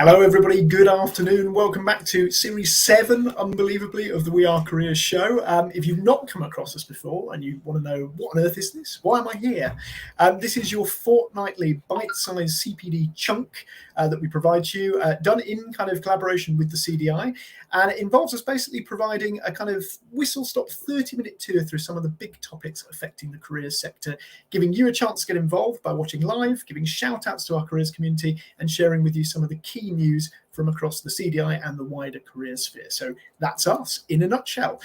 Hello everybody, good afternoon. Welcome back to Series 7, unbelievably, of the We Are Careers show. If you've not come across us before and you want to know what on earth is this, why am I here? This is your fortnightly bite-sized CPD chunk that we provide to you, done in kind of collaboration with the CDI. And it involves us basically providing a kind of whistle-stop 30-minute tour through some of the big topics affecting the careers sector, giving you a chance to get involved by watching live, giving shout-outs to our careers community, and sharing with you some of the key news from across the CDI and the wider career sphere. So that's us in a nutshell.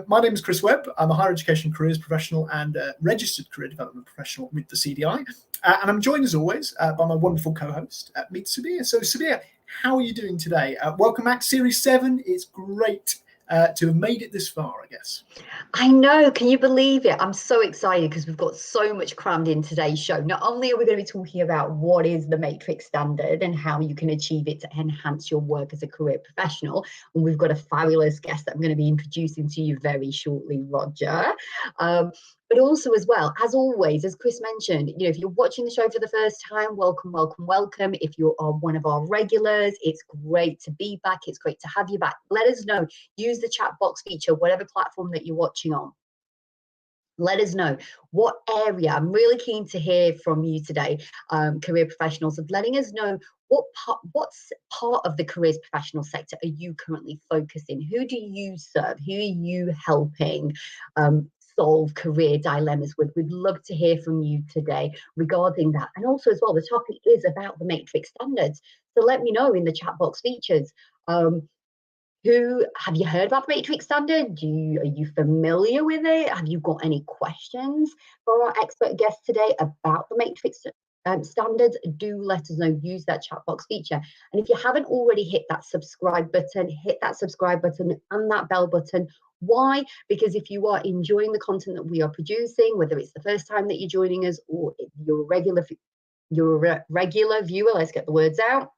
My name is Chris Webb. I'm a higher education careers professional and registered career development professional with the CDI. And I'm joined as always by my wonderful co-host, meet Sabiha. So Sabiha, how are you doing today? Welcome back, Series 7. It's great to have made it this far, I guess. I know, can you believe it? I'm so excited because we've got so much crammed in today's show. Not only are we going to be talking about what is the matrix standard and how you can achieve it to enhance your work as a career professional, and we've got a fabulous guest that I'm going to be introducing to you very shortly, Roger. But also as well, as always, as Chris mentioned, if you're watching the show for the first time, welcome, welcome, welcome. If you are one of our regulars, it's great to be back. It's great to have you back. Let us know. Use the chat box feature, whatever platform that you're watching on. Let us know what area. I'm really keen to hear from you today, career professionals, of letting us know what's part of the careers professional sector are you currently focusing? Who do you serve? Who are you helping solve career dilemmas with? We'd love to hear from you today regarding that. And also as well, the topic is about the matrix standards. So let me know in the chat box features. Have you heard about the matrix standard? Are you familiar with it? Have you got any questions for our expert guest today about the matrix standards? Do let us know. Use that chat box feature. And if you haven't already hit that subscribe button, hit that subscribe button and that bell button. Why? Because if you are enjoying the content that we are producing, whether it's the first time that you're joining us or you're a regular viewer, let's get the words out,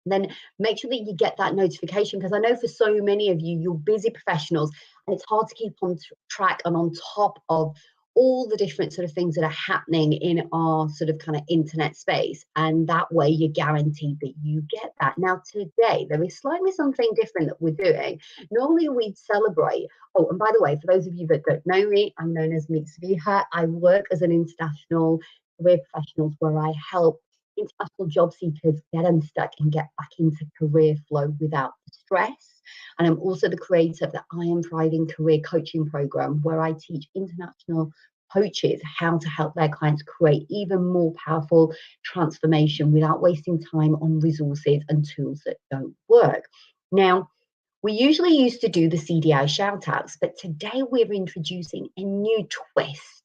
then make sure that you get that notification, because I know for so many of you, you're busy professionals and it's hard to keep on track and on top of all the different sort of things that are happening in our sort of kind of internet space. And that way you're guaranteed that you get that. Now today, there is slightly something different that we're doing. Normally we'd celebrate, oh, and by the way, for those of you that don't know me, I'm known as Meet Sabiha. I work as an international career professional where I help international job seekers get unstuck and get back into career flow without the stress. And I'm also the creator of the I Am Thriving career coaching program, where I teach international coaches how to help their clients create even more powerful transformation without wasting time on resources and tools that don't work. Now, we usually used to do the CDI shoutouts, but today we're introducing a new twist.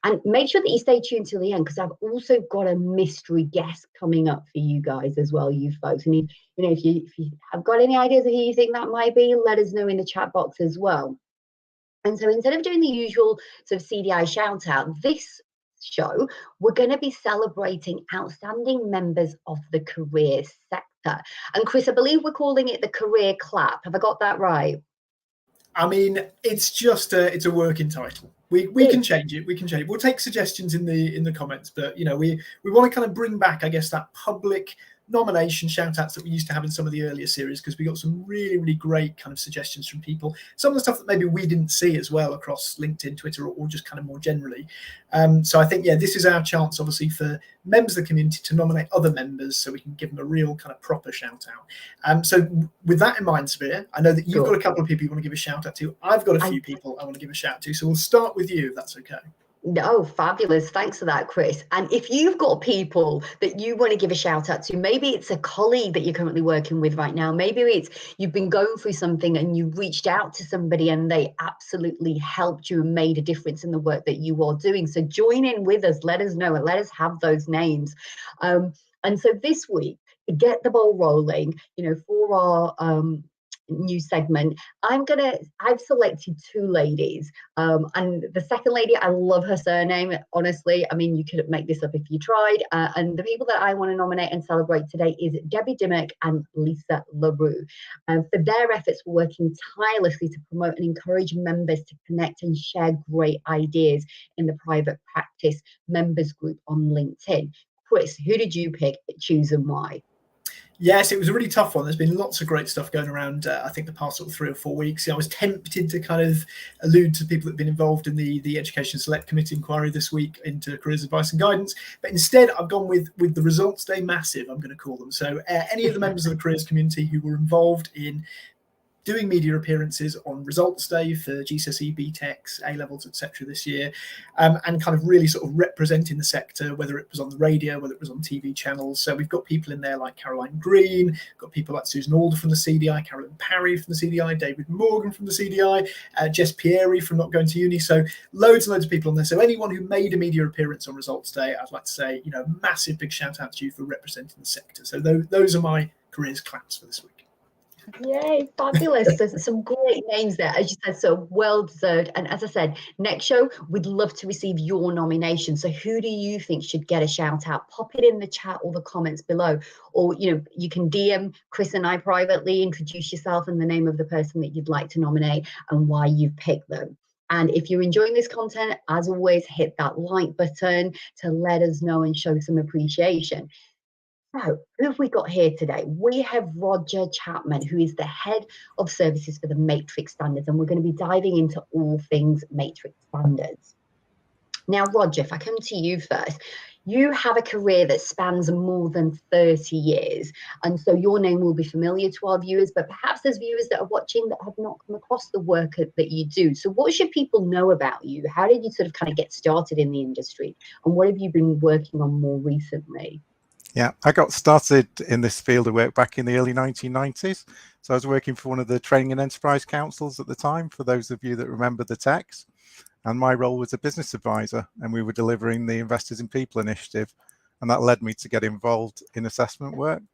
And make sure that you stay tuned till the end, because I've also got a mystery guest coming up for you guys as well, you folks. And if you have got any ideas of who you think that might be, let us know in the chat box as well. And so instead of doing the usual sort of CDI shout out, this show, we're going to be celebrating outstanding members of the career sector. And Chris, I believe we're calling it the career clap. Have I got that right? I mean, it's just it's a working title. We can change it. We can change it. We'll take suggestions in the comments, but we want to kind of bring back, I guess, that public nomination shout outs that we used to have in some of the earlier series, because we got some really, really great kind of suggestions from people. Some of the stuff that maybe we didn't see as well across LinkedIn, Twitter, or just kind of more generally. So I think, this is our chance, obviously, for members of the community to nominate other members so we can give them a real kind of proper shout out. So with that in mind, Sabiha, I know that you've got a couple of people you want to give a shout out to. I've got a few people I want to give a shout out to. So we'll start with you, if that's okay. Oh, fabulous. Thanks for that, Chris. And if you've got people that you want to give a shout out to, maybe it's a colleague that you're currently working with right now. Maybe it's you've been going through something and you reached out to somebody and they absolutely helped you and made a difference in the work that you are doing. So join in with us. Let us know and let us have those names. And so this week, to get the ball rolling, for our new segment, I've selected two ladies, and the second lady, I love her surname, honestly. I mean, you could make this up if you tried, and the people that I want to nominate and celebrate today is Debbie Dimmock and Lisa LaRue. For their efforts, we're working tirelessly to promote and encourage members to connect and share great ideas in the private practice members group on LinkedIn. Chris, who did you choose and why? Yes, it was a really tough one. There's been lots of great stuff going around, I think, the past sort of 3 or 4 weeks. I was tempted to kind of allude to people that have been involved in the Education Select Committee inquiry this week into careers advice and guidance. But instead, I've gone with the Results Day Massive, I'm going to call them. So any of the members of the careers community who were involved in doing media appearances on Results Day for GCSE, BTECs, A-levels, etc. this year, and kind of really sort of representing the sector, whether it was on the radio, whether it was on TV channels. So we've got people in there like Caroline Green, got people like Susan Alder from the CDI, Carolyn Parry from the CDI, David Morgan from the CDI, Jess Pieri from Not Going to Uni. So loads and loads of people on there. So anyone who made a media appearance on Results Day, I'd like to say, massive big shout out to you for representing the sector. So those are my careers claps for this week. Yay, fabulous. There's some great names there, as you said, so well deserved. And as I said, next show, we'd love to receive your nomination. So who do you think should get a shout out? Pop it in the chat or the comments below. Or, you can DM Chris and I privately, introduce yourself and the name of the person that you'd like to nominate and why you've picked them. And if you're enjoying this content, as always, hit that like button to let us know and show some appreciation. So, who have we got here today? We have Roger Chapman, who is the head of services for the Matrix Standards, and we're going to be diving into all things Matrix Standards. Now, Roger, if I come to you first, you have a career that spans more than 30 years, and so your name will be familiar to our viewers, but perhaps there's viewers that are watching that have not come across the work that you do. So what should people know about you? How did you sort of kind of get started in the industry, and what have you been working on more recently? Yeah, I got started in this field of work back in the early 1990s. So I was working for one of the training and enterprise councils at the time, for those of you that remember the techs. And my role was a business advisor, and we were delivering the Investors in People initiative. And that led me to get involved in assessment work.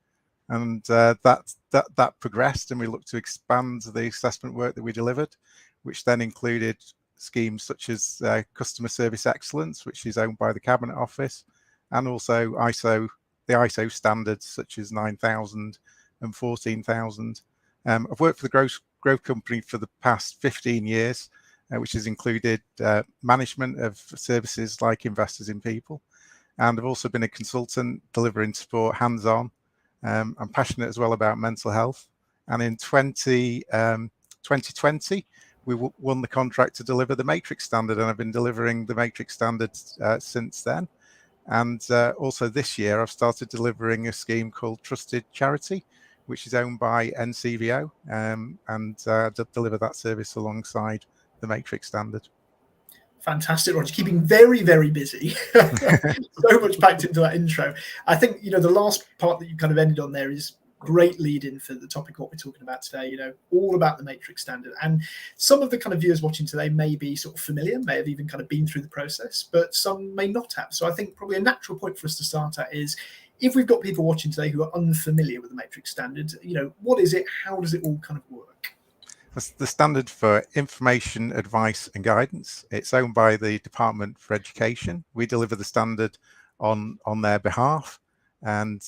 And that progressed, and we looked to expand the assessment work that we delivered, which then included schemes such as customer service excellence, which is owned by the Cabinet Office, and also the ISO standards such as 9000 and 14000. I've worked for the growth company for the past 15 years, which has included management of services like Investors in People. And I've also been a consultant delivering support hands-on. I'm passionate as well about mental health. And in 2020, we won the contract to deliver the Matrix Standard, and I've been delivering the Matrix Standards since then. And also this year, I've started delivering a scheme called Trusted Charity, which is owned by NCVO, and deliver that service alongside the Matrix Standard. Fantastic, Roger. Keeping very, very busy. So much packed into that intro. I think, the last part that you kind of ended on there is great lead in for the topic of what we're talking about today, all about the Matrix Standard. And some of the kind of viewers watching today may be sort of familiar, may have even kind of been through the process, but some may not have. So I think probably a natural point for us to start at is, if we've got people watching today who are unfamiliar with the Matrix Standard, what is it? How does it all kind of work? That's the standard for information, advice and guidance. It's owned by the Department for Education. We deliver the standard on their behalf. And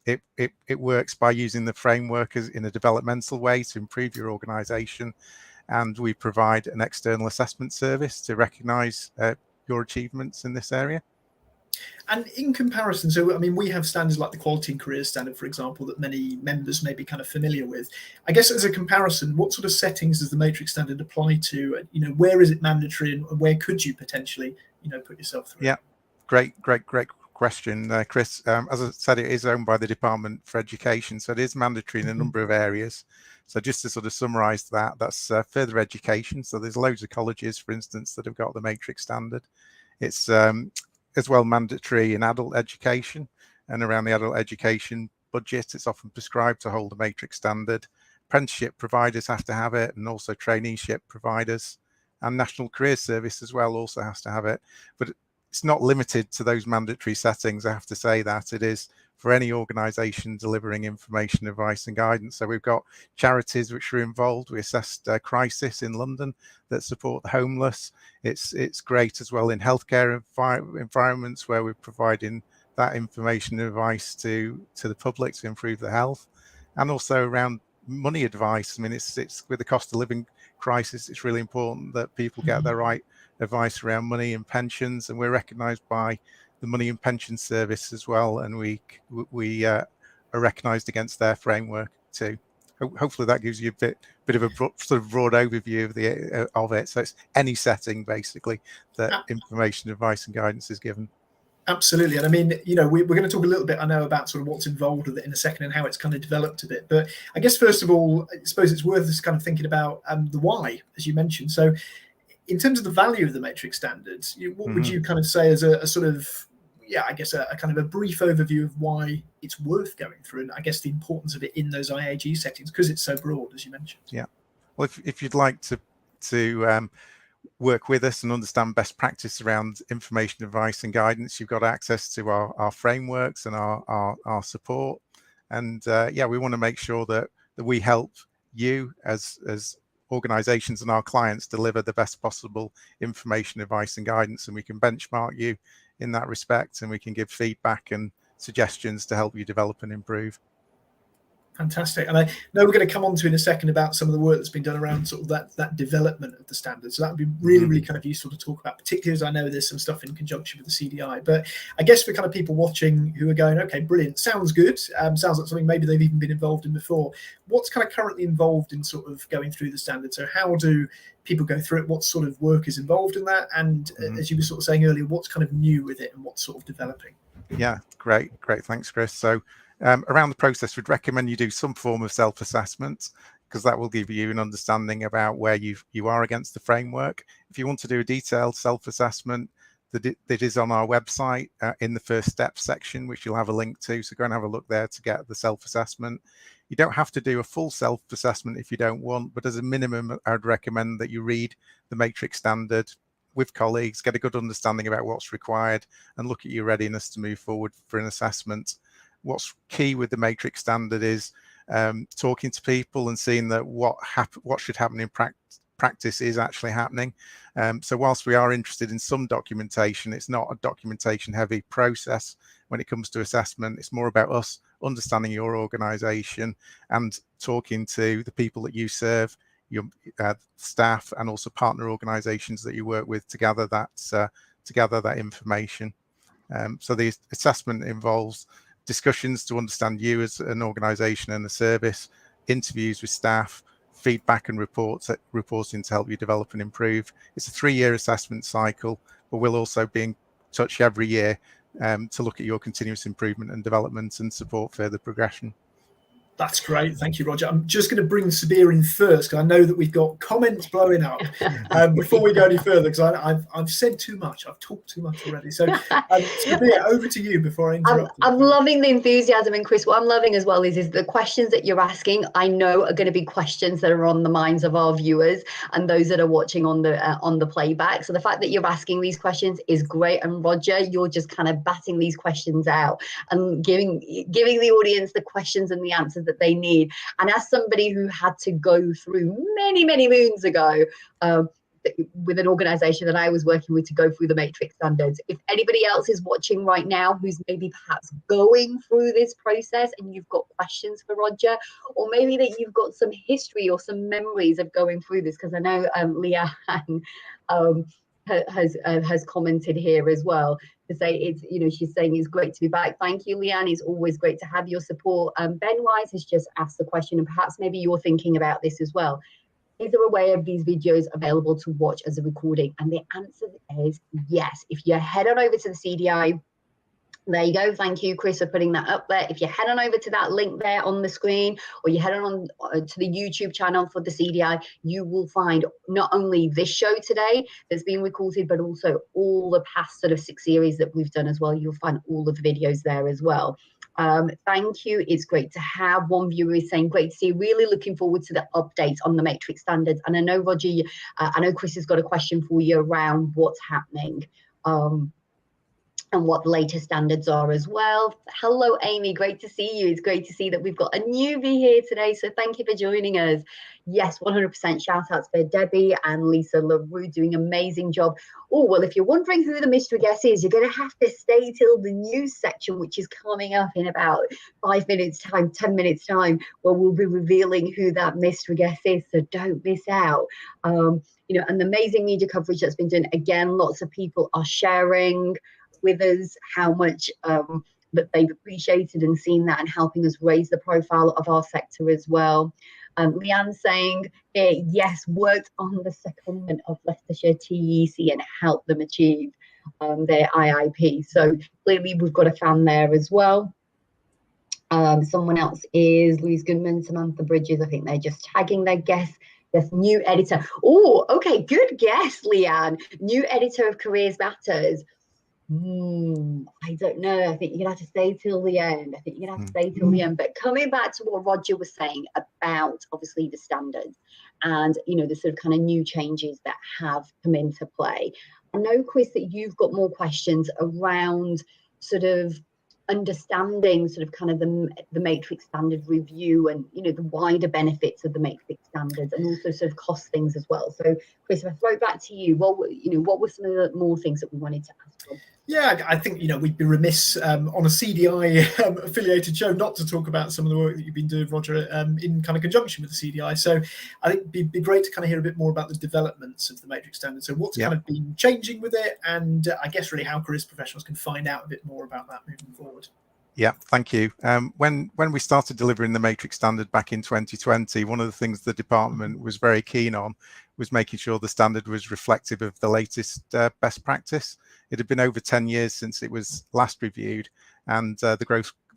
it works by using the framework in a developmental way to improve your organization. And we provide an external assessment service to recognize your achievements in this area. And in comparison, so I mean, we have standards like the Quality and Careers Standard, for example, that many members may be kind of familiar with. I guess as a comparison, what sort of settings does the Matrix Standard apply to? Where is it mandatory, and where could you potentially, put yourself through? Yeah, great question, Chris. As I said, it is owned by the Department for Education, so it is mandatory in a number of areas. So just to sort of summarize that's further education. So there's loads of colleges, for instance, that have got the Matrix Standard. It's as well mandatory in adult education, and around the adult education budget, it's often prescribed to hold a Matrix Standard. Apprenticeship providers have to have it, and also traineeship providers, and National Careers Service as well also has to have it. But it's not limited to those mandatory settings. I have to say that it is for any organisation delivering information, advice and guidance. So we've got charities which are involved. We assessed Crisis in London that support the homeless. It's great as well in healthcare environments where we're providing that information and advice to the public to improve their health, and also around money advice. I mean, it's with the cost of living crisis, it's really important that people get the right advice around money and pensions, and we're recognised by the Money and Pension Service as well, and we are recognised against their framework too. Hopefully that gives you a bit of a sort of broad overview of it. So it's any setting basically that information, advice, and guidance is given. Absolutely. And I mean, we're going to talk a little bit, I know, about sort of what's involved with it in a second and how it's kind of developed a bit. But I guess, first of all, I suppose it's worth us kind of thinking about the why, as you mentioned. So in terms of the value of the matrix standards, what would you kind of say as a sort of, I guess a kind of a brief overview of why it's worth going through, and I guess the importance of it in those IAG settings, because it's so broad, as you mentioned. Yeah. Well, if you'd like to work with us and understand best practice around information, advice, and guidance, you've got access to our frameworks and our support. And we want to make sure that we help you as organizations and our clients deliver the best possible information, advice, and guidance, and we can benchmark you in that respect, and we can give feedback and suggestions to help you develop and improve. Fantastic. And I know we're going to come on to in a second about some of the work that's been done around sort of that development of the standards. So that would be really kind of useful to talk about, particularly as I know there's some stuff in conjunction with the CDI. But I guess for kind of people watching who are going, okay, brilliant, sounds good. Sounds like something maybe they've even been involved in before. What's kind of currently involved in sort of going through the standards? So how do people go through it? What sort of work is involved in that? And as you were sort of saying earlier, what's kind of new with it and what's sort of developing? Yeah, great. Thanks, Chris. So around the process, we'd recommend you do some form of self-assessment, because that will give you an understanding about where you are against the framework. If you want to do a detailed self-assessment, that is on our website in the first steps section, which you'll have a link to. So go and have a look there to get the self-assessment. You don't have to do a full self-assessment if you don't want, but as a minimum, I'd recommend that you read the matrix standard with colleagues, get a good understanding about what's required, and look at your readiness to move forward for an assessment. What's key with the matrix standard is talking to people and seeing that what should happen in practice is actually happening. So whilst we are interested in some documentation, it's not a documentation heavy process when it comes to assessment. It's more about us understanding your organization and talking to the people that you serve, your staff, and also partner organizations that you work with to gather that information. So the assessment involves discussions to understand you as an organization and a service, interviews with staff, feedback and reporting to help you develop and improve. It's a 3-year assessment cycle, but we'll also be in touch every year to look at your continuous improvement and development and support further progression. That's great. Thank you, Roger. I'm just going to bring Sabiha in first, because I know that we've got comments blowing up before we go any further, because I've said too much. I've talked too much already. So Sabiha, over to you before I interrupt. I'm loving the enthusiasm. And Chris, what I'm loving as well is the questions that you're asking, I know are going to be questions that are on the minds of our viewers and those that are watching on the playback. So the fact that you're asking these questions is great. And Roger, you're just kind of batting these questions out and giving the audience the questions and the answers that they need. And as somebody who had to go through many moons ago with an organization that I was working with to go through the matrix standards, if anybody else is watching right now who's maybe perhaps going through this process and you've got questions for Roger, or maybe that you've got some history or some memories of going through this, because I know Leanne has commented here as well to say it's, she's saying it's great to be back. Thank you, Leanne. It's always great to have your support. Ben Wise has just asked the question, and perhaps maybe you're thinking about this as well. Is there a way of these videos available to watch as a recording? And the answer is yes. If you head on over to the CDI, there you go. Thank you, Chris, for putting that up there. If you head on over to that link there on the screen, or you head on to the YouTube channel for the CDI, you will find not only this show today that's being recorded, but also all the past sort of 6 series that we've done as well. You'll find all of the videos there as well. Thank you. It's great to have. One viewer is saying, great to see. Really looking forward to the updates on the matrix standards. And I know, Roger, I know Chris has got a question for you around what's happening. And what the latest standards are as well. Hello, Amy. Great to see you. It's great to see that we've got a newbie here today. So thank you for joining us. Yes, 100% shout outs for Debbie and Lisa LaRue doing an amazing job. Oh, well, if you're wondering who the mystery guest is, you're going to have to stay till the news section, which is coming up in about 5 minutes time, 10 minutes time, where we'll be revealing who that mystery guest is. So don't miss out. And the amazing media coverage that's been done. Again, lots of people are sharing with us how much that they've appreciated and seen that and helping us raise the profile of our sector as well. Leanne saying, yes, worked on the secondment of Leicestershire TEC and helped them achieve their IIP. So clearly we've got a fan there as well. Someone else is Louise Goodman, Samantha Bridges. I think they're just tagging their guest. Yes, new editor. Oh, okay, good guess, Leanne. New editor of Careers Matters. I don't know. I think you're gonna have to stay till the end. But coming back to what Roger was saying about obviously the standards and the sort of kind of new changes that have come into play. I know, Chris, that you've got more questions around sort of understanding sort of kind of the matrix standard review and the wider benefits of the matrix standards and also sort of cost things as well. So Chris, if I throw it back to you, what were some of the more things that we wanted to ask from? Yeah, I think we'd be remiss on a CDI affiliated show not to talk about some of the work that you've been doing, Roger, in kind of conjunction with the CDI. So I think it'd be great to kind of hear a bit more about the developments of the matrix standard. So what's kind of been changing with it, and I guess really how careers professionals can find out a bit more about that moving forward. Yeah, thank you. When we started delivering the matrix standard back in 2020, one of the things the department was very keen on was making sure the standard was reflective of the latest best practice. It had been over 10 years since it was last reviewed, and the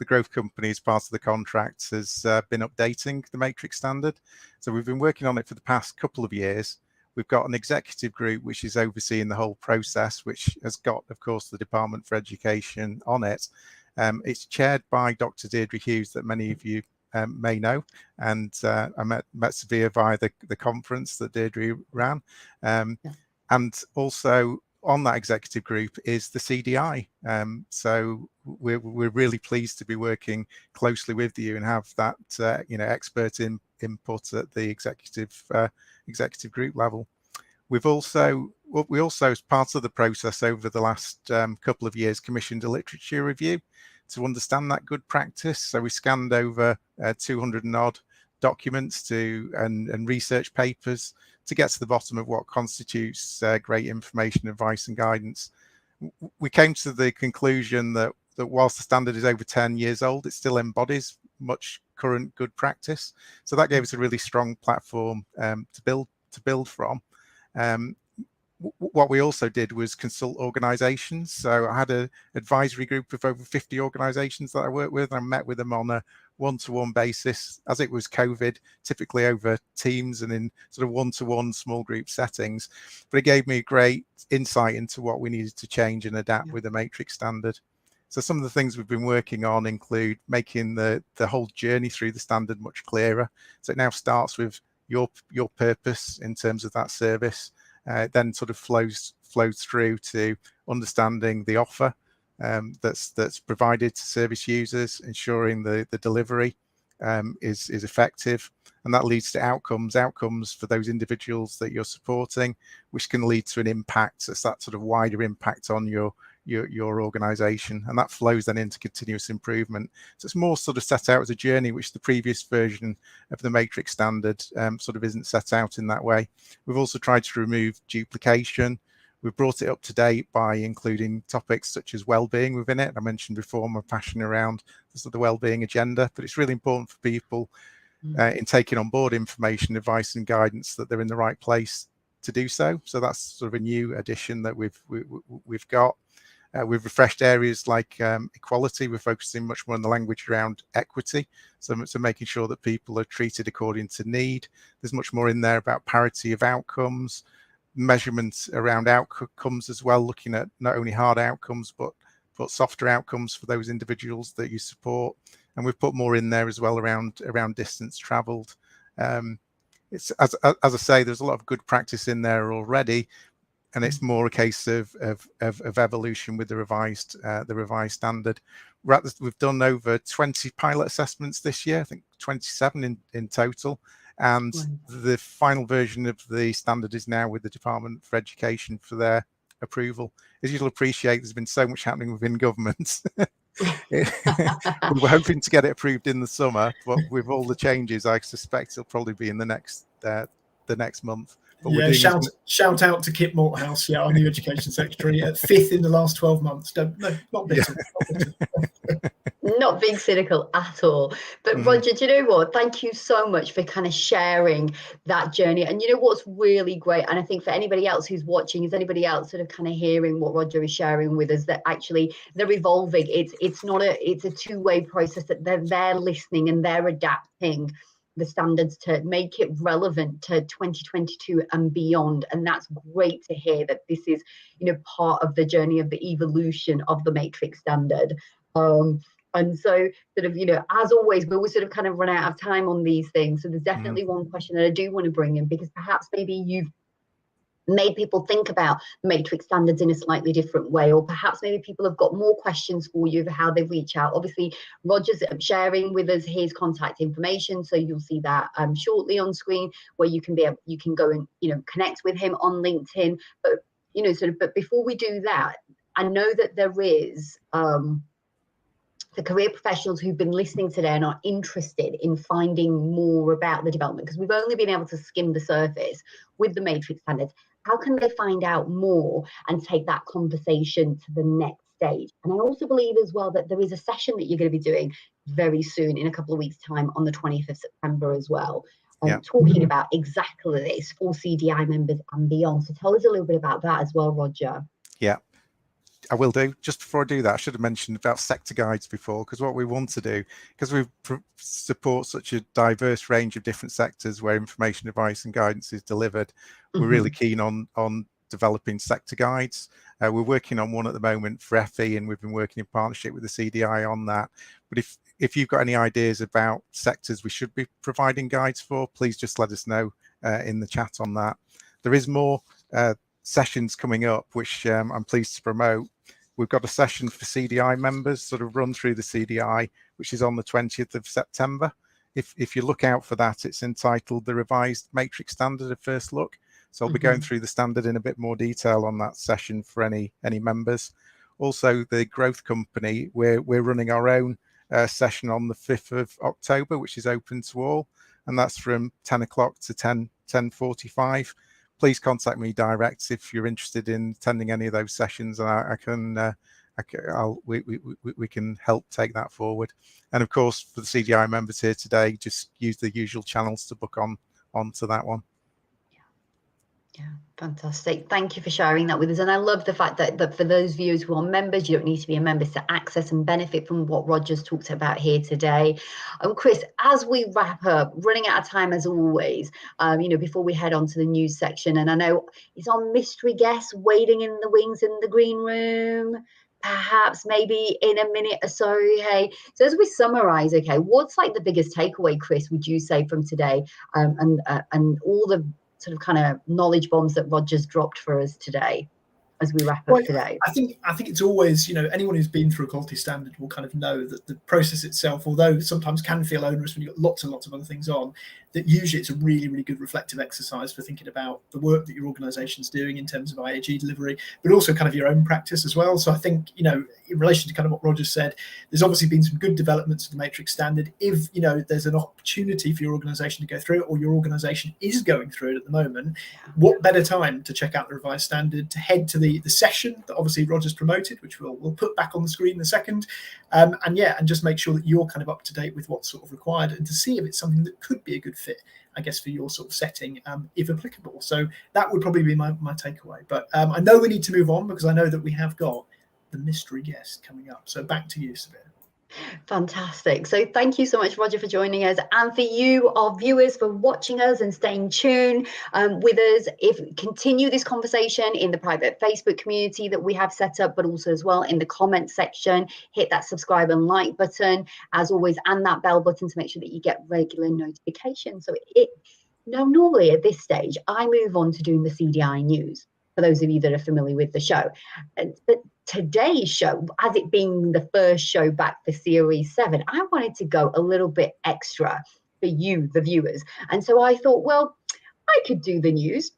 growth company, as part of the contract, has been updating the matrix standard. So we've been working on it for the past couple of years. We've got an executive group which is overseeing the whole process, which has got, of course, the Department for Education on it. It's chaired by Dr. Deirdre Hughes, that many of you may know, and I met Sabiha via the conference that Deirdre ran. And also on that executive group is the CDI. So we're really pleased to be working closely with you and have that expert input at the executive group level. We also, as part of the process over the last couple of years, commissioned a literature review to understand that good practice. So we scanned over 200 and odd documents and research papers to get to the bottom of what constitutes great information, advice and guidance. We came to the conclusion that whilst the standard is over 10 years old, it still embodies much current good practice. So that gave us a really strong platform to build from. What we also did was consult organisations. So I had an advisory group of over 50 organisations that I worked with. I met with them on a one-to-one basis, as it was COVID, typically over Teams and in sort of one-to-one small group settings. But it gave me great insight into what we needed to change and adapt with the matrix standard. So some of the things we've been working on include making the whole journey through the standard much clearer. So it now starts with your purpose in terms of that service. Then sort of flows through to understanding the offer that's provided to service users, ensuring the delivery is effective, and that leads to outcomes for those individuals that you're supporting, which can lead to an impact. It's that sort of wider impact on your organization, and that flows then into continuous improvement. So it's more sort of set out as a journey, which the previous version of the matrix standard sort of isn't set out in that way. We've also tried to remove duplication. We've brought it up to date by including topics such as well-being within it. I mentioned before my passion around the sort of well-being agenda, but it's really important for people in taking on board information, advice and guidance that they're in the right place to do so. So that's sort of a new addition that we've got. We've refreshed areas like equality. We're focusing much more on the language around equity, so making sure that people are treated according to need. There's much more in there about parity of outcomes, measurements around outcomes as well, looking at not only hard outcomes but softer outcomes for those individuals that you support. And we've put more in there as well around distance travelled. It's as I say, there's a lot of good practice in there already. And it's more a case of evolution with the revised standard. We've done over 20 pilot assessments this year, I think 27 in total. And the final version of the standard is now with the Department for Education for their approval. As you'll appreciate, there's been so much happening within government. We were hoping to get it approved in the summer, but with all the changes, I suspect it'll probably be in the next the next month. But yeah, we're doing shout out to Kit Malthouse, our new education secretary, at 5th in the last 12 months. Not bitter. Not being cynical at all. But Roger, do you know what? Thank you so much for kind of sharing that journey. And you know what's really great, and I think for anybody else who's watching, is anybody else sort of kind of hearing what Roger is sharing with us, that actually they're evolving. It's a two-way process, that they're listening and they're adapting the standards to make it relevant to 2022 and beyond. And that's great to hear that this is, part of the journey of the evolution of the matrix standard. And so sort of, as always, we always sort of kind of run out of time on these things. So there's definitely one question that I do want to bring in, because perhaps maybe you've made people think about matrix standards in a slightly different way, or perhaps maybe people have got more questions for you of how they reach out. Obviously, Roger's sharing with us his contact information, so you'll see that shortly on screen, where you can go and connect with him on LinkedIn. But but before we do that, I know that there is the career professionals who've been listening today and are interested in finding more about the development, because we've only been able to skim the surface with the matrix standards. How can they find out more and take that conversation to the next stage? And I also believe as well that there is a session that you're going to be doing very soon, in a couple of weeks' time, on the 20th of September as well, talking about exactly this for CDI members and beyond. So tell us a little bit about that as well, Roger. Yeah, I will do. Just before I do that, I should have mentioned about sector guides before, because what we want to do, because we support such a diverse range of different sectors where information, advice and guidance is delivered, we're really keen on developing sector guides. We're working on one at the moment for FE, and we've been working in partnership with the CDI on that. But if you've got any ideas about sectors we should be providing guides for, please just let us know in the chat on that. There is more sessions coming up, which I'm pleased to promote. We've got a session for CDI members, sort of run through the CDI, which is on the 20th of September. If you look out for that, it's entitled The Revised Matrix Standard, a First Look. So I'll be going through the standard in a bit more detail on that session for any members. Also, the Growth Company, we're running our own session on the 5th of October, which is open to all, and that's from 10 o'clock to 10:45. Please contact me direct if you're interested in attending any of those sessions, and we can help take that forward. And of course, for the CDI members here today, just use the usual channels to book onto that one. Yeah, fantastic. Thank you for sharing that with us. And I love the fact that for those viewers who are members, you don't need to be a member to access and benefit from what Roger's talked about here today. Chris, as we wrap up, running out of time as always, before we head on to the news section, and I know it's on mystery guests waiting in the wings in the green room, perhaps maybe in a minute or so. Hey, so as we summarize, okay, what's like the biggest takeaway, Chris, would you say, from today, and all the sort of kind of knowledge bombs that Roger's dropped for us today as we wrap up today? I think it's always, anyone who's been through a quality standard will kind of know that the process itself, although sometimes can feel onerous when you've got lots and lots of other things on, that usually it's a really, really good reflective exercise for thinking about the work that your organization's doing in terms of IAG delivery, but also kind of your own practice as well. So I think, in relation to kind of what Roger said, there's obviously been some good developments of the matrix standard. If, there's an opportunity for your organization to go through it, or your organization is going through it at the moment, what better time to check out the revised standard, to head to the session that obviously Roger's promoted, which we'll put back on the screen in a second, and just make sure that you're kind of up to date with what's sort of required, and to see if it's something that could be a good fit, I guess, for your sort of setting, if applicable. So that would probably be my takeaway. But I know we need to move on, because I know that we have got the mystery guest coming up. So back to you, Sabiha. Fantastic. So thank you so much, Roger, for joining us, and for you, our viewers, for watching us and staying tuned with us. Continue this conversation in the private Facebook community that we have set up, but also as well in the comment section. Hit that subscribe and like button, as always, and that bell button to make sure that you get regular notifications. So now, normally at this stage, I move on to doing the CDI news, for those of you that are familiar with the show. But today's show, as it being the first show back for Series 7, I wanted to go a little bit extra for you, the viewers. And so I thought, well, I could do the news.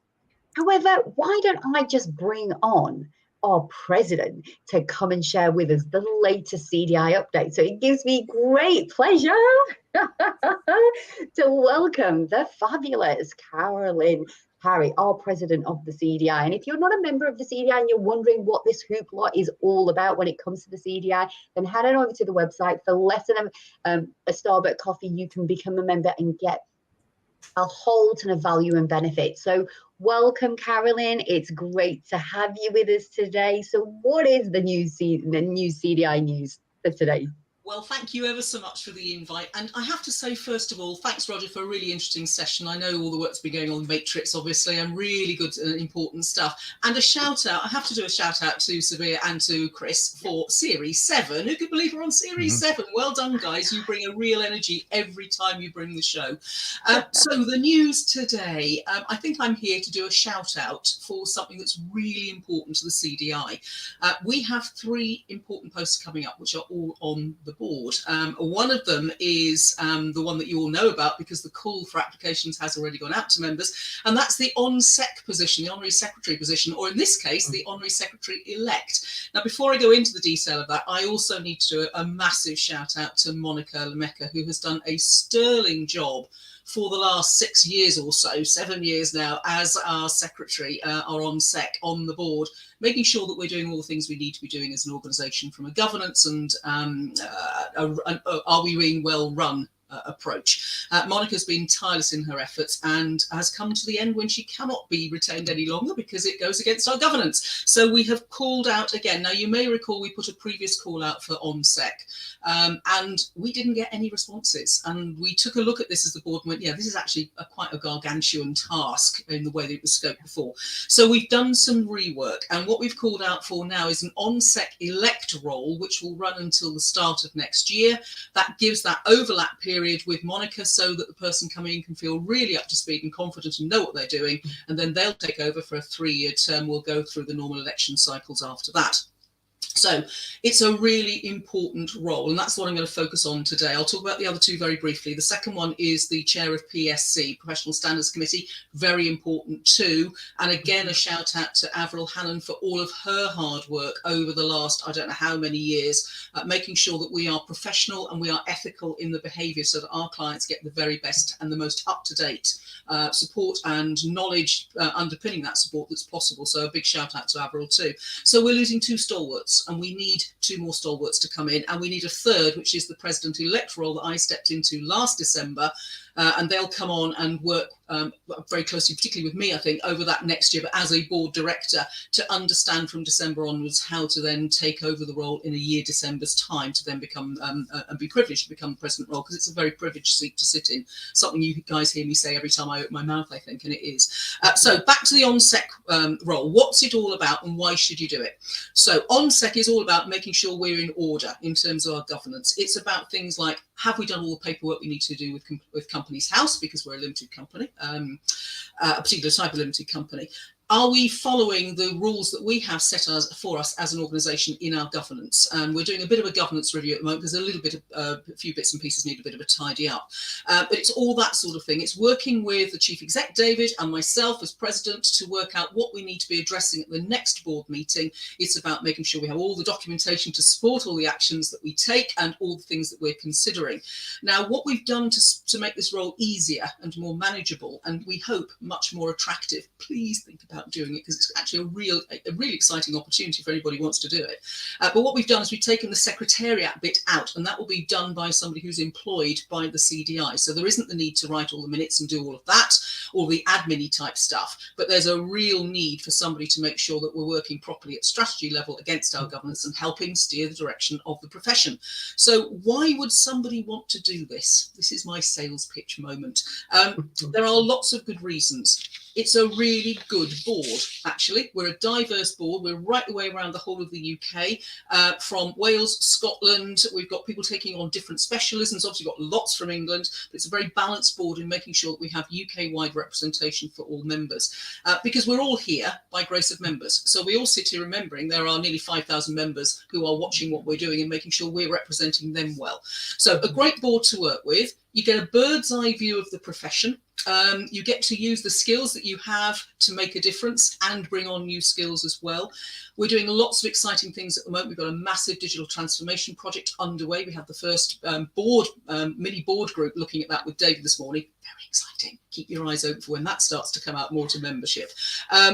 However, why don't I just bring on our president, to come and share with us the latest CDI update. So it gives me great pleasure to welcome the fabulous Carolyn Harry, our president of the CDI. And if you're not a member of the CDI and you're wondering what this hoopla is all about when it comes to the CDI, then head on over to the website. For less than a Starbucks coffee, you can become a member and get a whole ton of value and benefit. So welcome, Carolyn. It's great to have you with us today. So what is the new CDI news for today? Well, thank you ever so much for the invite. And I have to say, first of all, thanks, Roger, for a really interesting session. I know all the work's been going on in Matrix, obviously, and really good and important stuff. And a shout out, I have to do a shout out to Sabiha and to Chris for Series 7. Who could believe we're on Series 7? Well done, guys. You bring a real energy every time you bring the show. So the news today, I think I'm here to do a shout out for something that's really important to the CDI. We have 3 important posts coming up, which are all on the board. One of them is the one that you all know about, because the call for applications has already gone out to members, and that's the ONSEC position, the Honorary Secretary position, or in this case, the Honorary Secretary-elect. Now, before I go into the detail of that, I also need to do a massive shout out to Monica Lemecca, who has done a sterling job for the last 6 years or so, 7 years now, as our secretary, our ONSEC on the board, making sure that we're doing all the things we need to be doing as an organisation from a governance and are we being well run approach. Monica's been tireless in her efforts and has come to the end when she cannot be retained any longer because it goes against our governance. So we have called out again. Now, you may recall we put a previous call out for ONSEC and we didn't get any responses. And we took a look at this as the board and went, yeah, this is actually quite a gargantuan task in the way that it was scoped before. So we've done some rework, and what we've called out for now is an ONSEC elect role, which will run until the start of next year. That gives that overlap period with Monica so that the person coming in can feel really up to speed and confident and know what they're doing, and then they'll take over for a 3-year term. We'll go through the normal election cycles after that. So it's a really important role, and that's what I'm going to focus on today. I'll talk about the other 2 very briefly. The second one is the chair of PSC, Professional Standards Committee, very important too. And again, a shout out to Avril Hannon for all of her hard work over the last, I don't know how many years, making sure that we are professional and we are ethical in the behaviour so that our clients get the very best and the most up-to-date support and knowledge underpinning that support that's possible. So a big shout out to Avril too. So we're losing 2 stalwarts, and we need 2 more stalwarts to come in, and we need a 3rd, which is the president-elect role that I stepped into last December, and they'll come on and work very closely, particularly with me, I think, over that next year, but as a board director, to understand from December onwards how to then take over the role in a year, December's time, to then become and be privileged to become the president role, because it's a very privileged seat to sit in. Something you guys hear me say every time I open my mouth, I think, and it is. So back to the ONSEC role. What's it all about and why should you do it? So ONSEC is all about making sure we're in order in terms of our governance. It's about things like, have we done all the paperwork we need to do with Companies House, because we're a limited company, a particular type of limited company? Are we following the rules that we have set for us as an organisation in our governance? And we're doing a bit of a governance review at the moment because a few bits and pieces need a bit of a tidy up. But it's all that sort of thing. It's working with the Chief Exec, David, and myself as President to work out what we need to be addressing at the next board meeting. It's about making sure we have all the documentation to support all the actions that we take and all the things that we're considering. Now, what we've done to make this role easier and more manageable, and we hope much more attractive, please think about doing it, because it's actually a really exciting opportunity for anybody who wants to do it. But what we've done is we've taken the secretariat bit out, and that will be done by somebody who's employed by the CDI. So there isn't the need to write all the minutes and do all of that, all the admin-y type stuff. But there's a real need for somebody to make sure that we're working properly at strategy level against our governance and helping steer the direction of the profession. So why would somebody want to do this? This is my sales pitch moment. There are lots of good reasons. It's a really good board, actually. We're a diverse board. We're right the way around the whole of the UK, from Wales, Scotland. We've got people taking on different specialisms. Obviously, we've got lots from England, but it's a very balanced board in making sure that we have UK-wide representation for all members, because we're all here by grace of members. So we all sit here remembering there are nearly 5,000 members who are watching what we're doing and making sure we're representing them well. So a great board to work with. You get a bird's eye view of the profession. You get to use the skills that you have to make a difference and bring on new skills as well. We're doing lots of exciting things at the moment. We've got a massive digital transformation project underway. We have the first mini board group looking at that with David this morning. Very exciting. Keep your eyes open for when that starts to come out more to membership.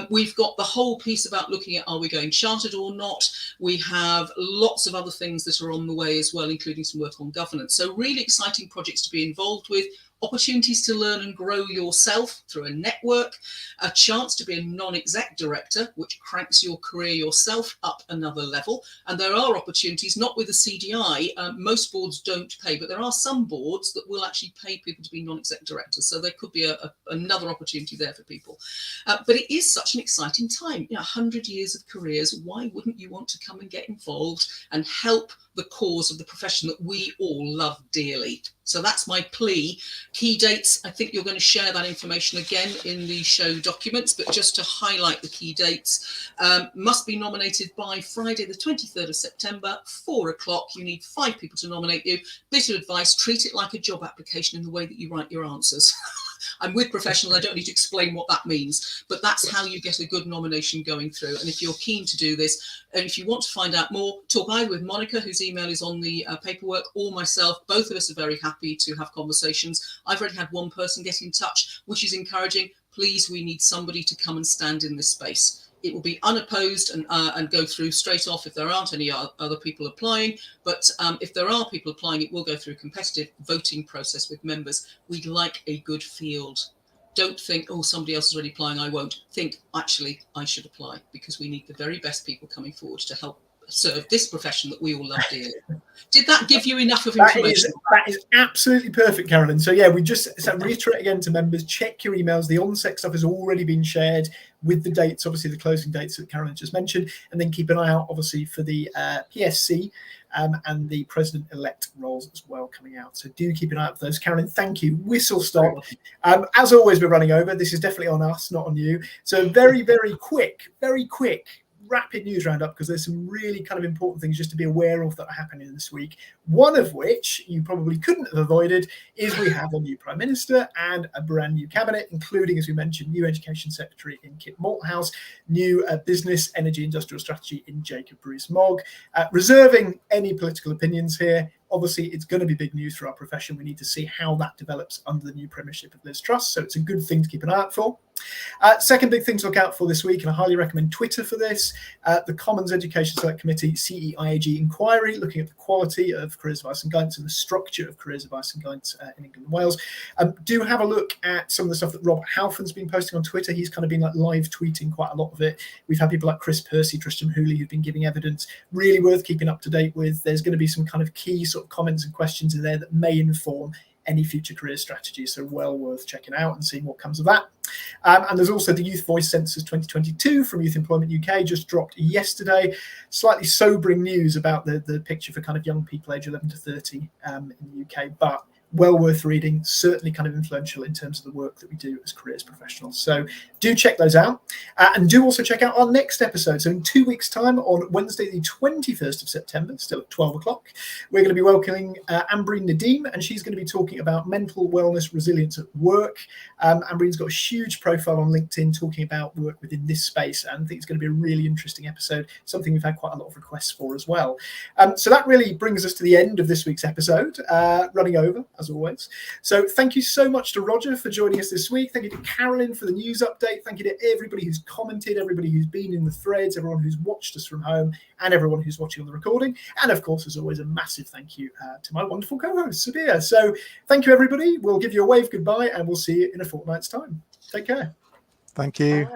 We've got the whole piece about looking at, are we going chartered or not? We have lots of other things that are on the way as well, including some work on governance. So really exciting projects to be involved with. Opportunities to learn and grow yourself through a network, a chance to be a non-exec director, which cranks your career yourself up another level. And there are opportunities, not with the CDI, most boards don't pay, but there are some boards that will actually pay people to be non-exec directors. So there could be another opportunity there for people. But it is such an exciting time. 100 years of careers, why wouldn't you want to come and get involved and help the cause of the profession that we all love dearly? So that's my plea. Key dates, I think you're going to share that information again in the show documents, but just to highlight the key dates, must be nominated by Friday the 23rd of September, 4 o'clock. You need 5 people to nominate you. Bit of advice, treat it like a job application in the way that you write your answers. I'm with professionals, I don't need to explain what that means, but that's how you get a good nomination going through. And if you're keen to do this, and if you want to find out more, talk either with Monica, whose email is on the paperwork, or myself. Both of us are very happy to have conversations. I've already had one person get in touch, which is encouraging. Please, we need somebody to come and stand in this space. It will be unopposed and go through straight off if there aren't any other people applying. But if there are people applying, it will go through a competitive voting process with members. We'd like a good field. Don't think, oh, somebody else is already applying, I won't. Think, actually, I should apply, because we need the very best people coming forward to help serve this profession that we all love dearly. Did that give you enough of information? That is absolutely perfect, Carolyn. So yeah, we just reiterate again to members, check your emails. The ONSEC stuff has already been shared with the dates, obviously the closing dates that Carolyn just mentioned, and then keep an eye out obviously for the PSC and the president-elect roles as well coming out. So do keep an eye out for those. Carolyn, thank you. Whistle stop. As always, we're running over. This is definitely on us, not on you. So very, very quick, rapid news roundup, because there's some really kind of important things just to be aware of that are happening this week. One of which you probably couldn't have avoided is we have a new Prime Minister and a brand new cabinet, including, as we mentioned, new Education Secretary in Kit Malthouse, new Business, Energy, Industrial Strategy in Jacob Rees-Mogg. Reserving any political opinions here, obviously it's going to be big news for our profession. We need to see how that develops under the new premiership of Liz Truss, so it's a good thing to keep an eye out for. Second big thing to look out for this week, and I highly recommend Twitter for this, the Commons Education Select Committee CEIAG inquiry, looking at the quality of careers advice and guidance and the structure of careers advice and guidance in England and Wales. Do have a look at some of the stuff that Robert Halfon's been posting on Twitter. He's kind of been like live tweeting quite a lot of it. We've had people like Chris Percy, Tristan Hooley, who've been giving evidence, really worth keeping up to date with. There's going to be some kind of key sort of comments and questions in there that may inform any future career strategies, so well worth checking out and seeing what comes of that. And there's also the Youth Voice Census 2022 from Youth Employment UK, just dropped yesterday. Slightly sobering news about the picture for kind of young people age 11 to 30 in the UK, but well worth reading, certainly kind of influential in terms of the work that we do as careers professionals. So do check those out, and do also check out our next episode. So in 2 weeks' time, on Wednesday the 21st of September, still at 12 o'clock, we're going to be welcoming Ambreen Nadeem, and she's going to be talking about mental wellness resilience at work. Ambreen's got a huge profile on LinkedIn talking about work within this space, and I think it's going to be a really interesting episode, something we've had quite a lot of requests for as well. So that really brings us to the end of this week's episode, running over as always. So thank you so much to Roger for joining us this week. Thank you to Carolyn for the news update. Thank you to everybody who's commented, everybody who's been in the threads, everyone who's watched us from home, and everyone who's watching on the recording. And of course, as always, a massive thank you to my wonderful co-host, Sabiha. So thank you, everybody. We'll give you a wave goodbye, and we'll see you in a fortnight's time. Take care. Thank you.